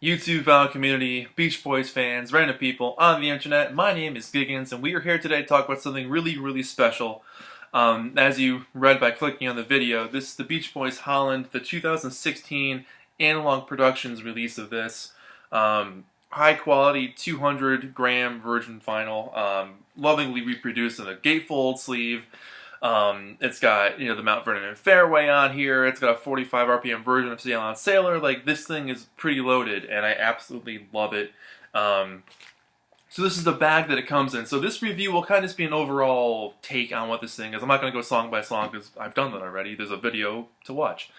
YouTube vinyl community, Beach Boys fans, random people on the internet. My name is Giggens, and we are here today to talk about something really special. As you read by clicking on the video, this is the Beach Boys Holland, the 2016 Analogue Productions release of this. High quality 200 gram virgin vinyl, lovingly reproduced in a gatefold sleeve. It's got, the Mount Vernon and Fairway on here. It's got a 45 RPM version of Sail on Sailor. Like, this thing is pretty loaded, and I absolutely love it. So this is the bag that it comes in. So this review will kind of just be an overall take on what this thing is. I'm not going to go song by song because I've done that already. There's a video to watch.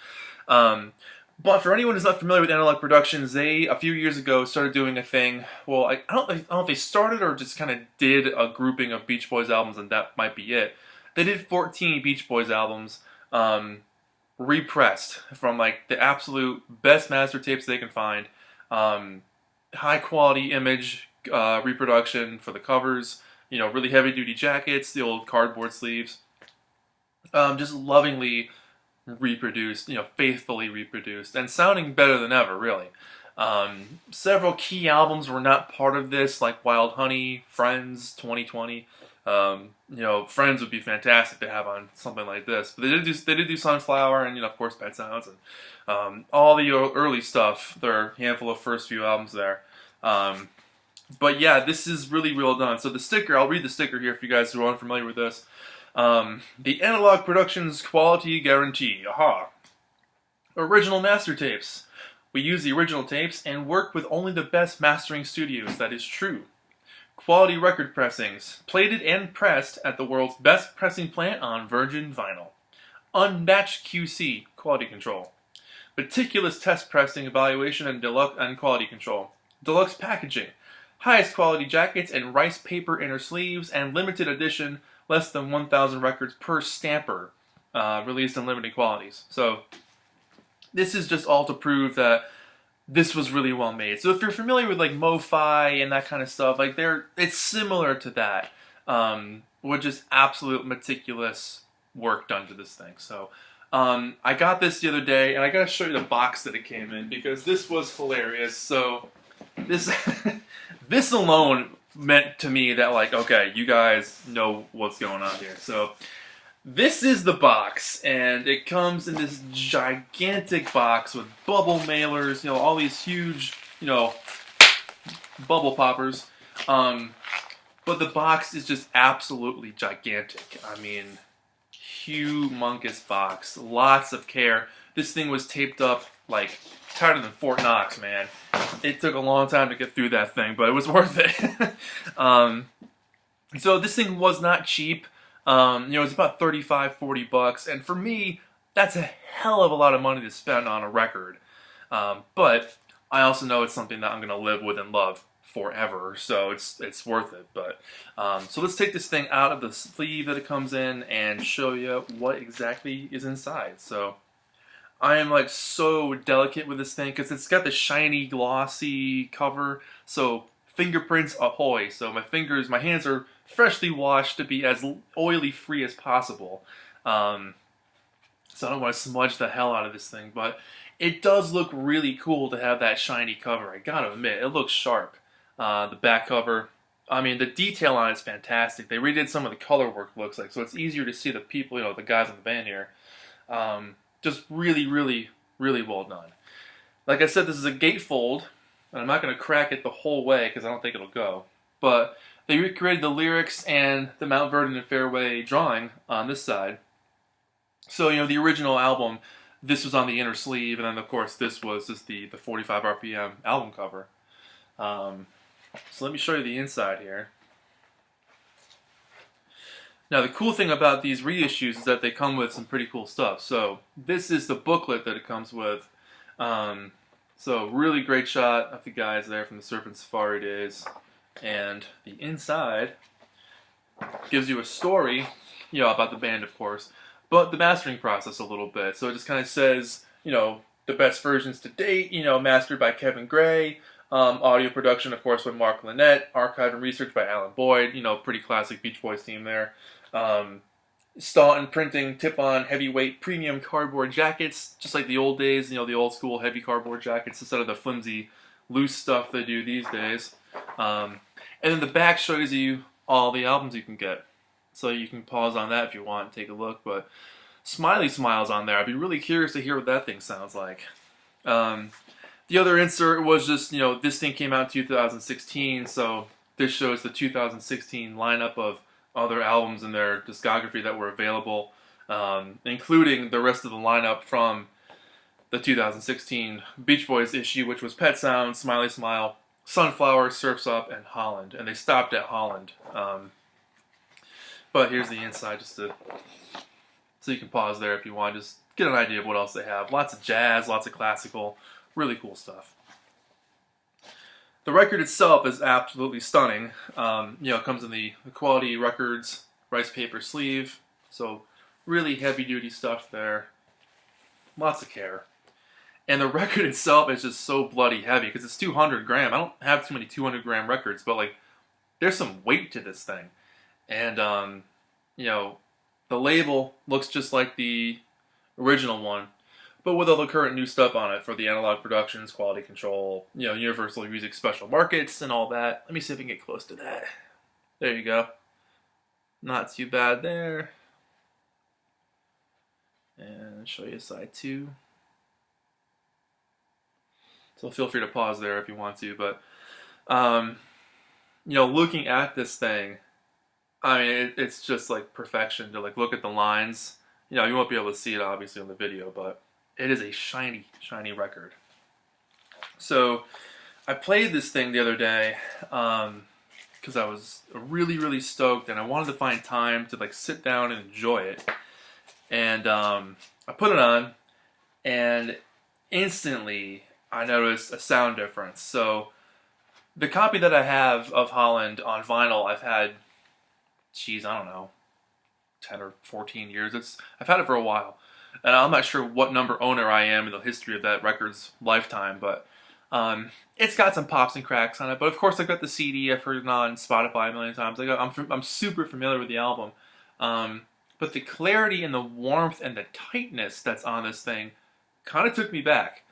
But for anyone who's not familiar with Analogue Productions, they, a few years ago, started doing a thing. Well, I don't know if they started or just kind of did a grouping of Beach Boys albums, and that might be it. They did 14 Beach Boys albums, repressed from like the absolute best master tapes they can find. High quality image reproduction for the covers, really heavy duty jackets, the old cardboard sleeves. Just lovingly reproduced, faithfully reproduced, and sounding better than ever, really. Several key albums were not part of this, like Wild Honey, Friends, 2020. Friends would be fantastic to have on something like this. But they did do Sunflower and, of course, Pet Sounds and all the early stuff. There are a handful of first few albums there. But yeah, this is really well done. So the sticker, I'll read the sticker here if you guys are unfamiliar with this. The Analogue Productions Quality Guarantee. Aha. Original master tapes. We use the original tapes and work with only the best mastering studios. That is true. Quality record pressings, plated and pressed at the world's best pressing plant on virgin vinyl. Unmatched QC, quality control. Meticulous test pressing, evaluation, and deluxe and quality control. Deluxe packaging, highest quality jackets and rice paper inner sleeves, and limited edition, less than 1,000 records per stamper, released in limited qualities. So this is just all to prove that this was really well made. So if you're familiar with like Mo-Fi and that kind of stuff, like it's similar to that, with just absolute meticulous work done to this thing. So I got this the other day, and I gotta show you the box that it came in because this was hilarious. So this this alone meant to me that like, okay, you guys know what's going on here. So this is the box, and it comes in this gigantic box with bubble mailers, all these huge, bubble poppers. But the box is just absolutely gigantic. I mean, humongous box. Lots of care. This thing was taped up like tighter than Fort Knox, man. It took a long time to get through that thing, but it was worth it. So this thing was not cheap. It's about 35, 40 bucks, and for me, that's a hell of a lot of money to spend on a record. But I also know it's something that I'm gonna live with and love forever, so it's worth it. But so let's take this thing out of the sleeve that it comes in and show you what exactly is inside. So I am like so delicate with this thing because it's got the shiny, glossy cover. So fingerprints ahoy. So my hands are freshly washed to be as oily free as possible. So I don't want to smudge the hell out of this thing, but it does look really cool to have that shiny cover. I gotta admit, it looks sharp. The back cover, I mean, the detail on it's fantastic. They redid some of the color work, looks like, so it's easier to see the people, the guys in the band here. Just really well done. Like I said, this is a gatefold, and I'm not going to crack it the whole way because I don't think it'll go. But they recreated the lyrics and the Mount Vernon and Fairway drawing on this side. So, the original album, this was on the inner sleeve, and then, of course, this was just the 45 RPM album cover. So let me show you the inside here. Now, the cool thing about these reissues is that they come with some pretty cool stuff. So this is the booklet that it comes with. So really great shot of the guys there from the Surf and Safari days. And the inside gives you a story, about the band, of course, but the mastering process a little bit. So it just kind of says, the best versions to date, mastered by Kevin Gray, audio production, of course, by Mark Lynette, archive and research by Alan Boyd, pretty classic Beach Boys team there. Staunton printing, tip-on, heavyweight, premium cardboard jackets, just like the old days, the old school heavy cardboard jackets instead of the flimsy loose stuff they do these days. And then the back shows you all the albums you can get. So you can pause on that if you want and take a look. But Smiley Smile's on there. I'd be really curious to hear what that thing sounds like. The other insert was just, this thing came out in 2016, so this shows the 2016 lineup of other albums in their discography that were available, including the rest of the lineup from the 2016 Beach Boys issue, which was Pet Sounds, Smiley Smile, Sunflower, Surf's Up, and Holland. And they stopped at Holland. But here's the inside, just so you can pause there if you want, just get an idea of what else they have. Lots of jazz, lots of classical, really cool stuff. The record itself is absolutely stunning. It comes in the Quality Records rice paper sleeve, so really heavy-duty stuff there. Lots of care. And the record itself is just so bloody heavy because it's 200 gram. I don't have too many 200 gram records, but there's some weight to this thing. And the label looks just like the original one, but with all the current new stuff on it for the Analogue Productions, Quality Control, Universal Music Special Markets and all that. Let me see if I can get close to that. There you go. Not too bad there. And show you side 2. So feel free to pause there if you want to, but looking at this thing, I mean, it's just like perfection to look at the lines. You won't be able to see it obviously on the video, but it is a shiny, shiny record. So I played this thing the other day because I was really, really stoked, and I wanted to find time to sit down and enjoy it. And I put it on, and instantly I noticed a sound difference. So the copy that I have of Holland on vinyl, I've had, I don't know, 10 or 14 years. I've had it for a while. And I'm not sure what number owner I am in the history of that record's lifetime, but it's got some pops and cracks on it. But of course, I've got the CD. I've heard it on Spotify a million times. I'm super familiar with the album. But the clarity and the warmth and the tightness that's on this thing kind of took me back.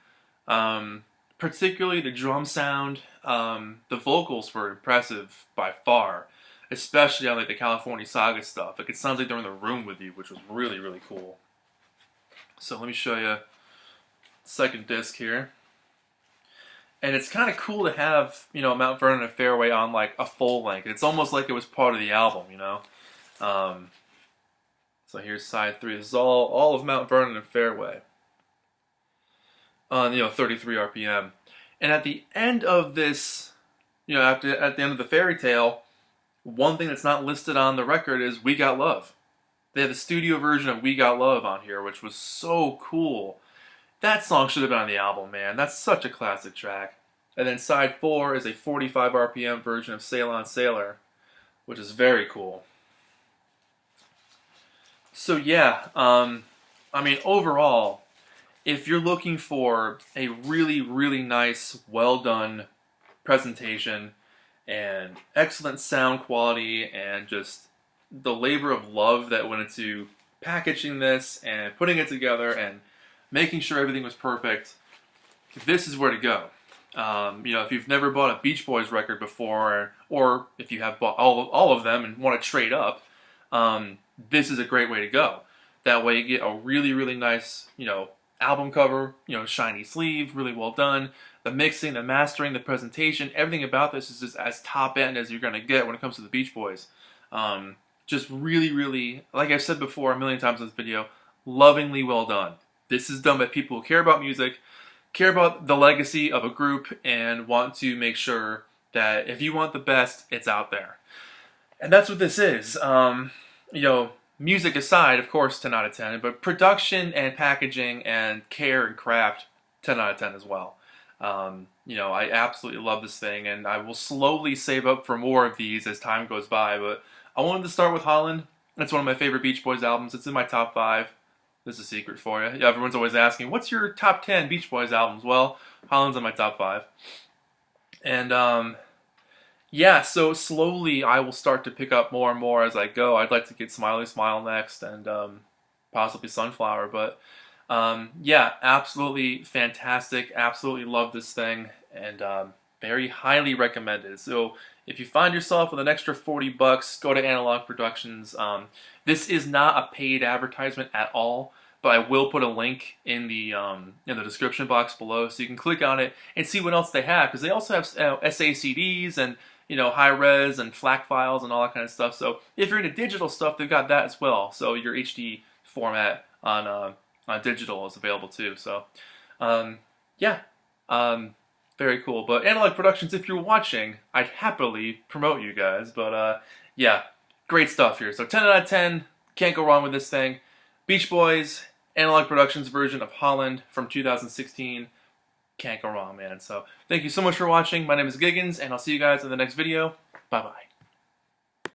Particularly the drum sound. The vocals were impressive by far, especially on the California Saga stuff. It sounds like they're in the room with you, which was really, really cool. So let me show you second disc here. And it's kind of cool to have, Mount Vernon and Fairway on a full length. It's almost like it was part of the album, So here's side 3. This is all of Mount Vernon and Fairway on 33 RPM. And at the end of this, at the end of the fairy tale, one thing that's not listed on the record is We Got Love. They have the studio version of We Got Love on here, which was so cool. That song should have been on the album, man. That's such a classic track. And then side 4 is a 45 RPM version of Sail On Sailor, which is very cool. So yeah, overall, if you're looking for a really, really nice, well-done presentation and excellent sound quality and just the labor of love that went into packaging this and putting it together and making sure everything was perfect, this is where to go. If you've never bought a Beach Boys record before, or if you have bought all of them and want to trade up, this is a great way to go. That way you get a really, really nice, album cover, shiny sleeve, really well done. The mixing, the mastering, the presentation, everything about this is just as top end as you're going to get when it comes to the Beach Boys. Just really, really, like I've said before a million times in this video, lovingly well done. This is done by people who care about music, care about the legacy of a group, and want to make sure that if you want the best, it's out there. And that's what this is. Music aside, of course, 10 out of 10, but production and packaging and care and craft, 10 out of 10 as well. I absolutely love this thing, and I will slowly save up for more of these as time goes by, but I wanted to start with Holland. It's one of my favorite Beach Boys albums. It's in my top 5. This is a secret for you. Everyone's always asking, what's your top 10 Beach Boys albums? Well, Holland's in my top 5. And, so slowly I will start to pick up more and more as I go. I'd like to get Smiley Smile next and possibly Sunflower, but Yeah, absolutely fantastic. Absolutely love this thing, and very highly recommended. So if you find yourself with an extra 40 bucks, go to Analog Productions. This is not a paid advertisement at all, but I will put a link in the description box below, so you can click on it and see what else they have, because they also have SACDs and high res and FLAC files and all that kind of stuff. So if you're into digital stuff, they've got that as well. So your HD format on digital is available too. So yeah, very cool. But Analog Productions, if you're watching, I'd happily promote you guys. But yeah, great stuff here. So 10 out of 10, can't go wrong with this thing. Beach Boys, Analog Productions version of Holland from 2016. Can't go wrong, man. So thank you so much for watching. My name is Giggens, and I'll see you guys in the next video. Bye-bye.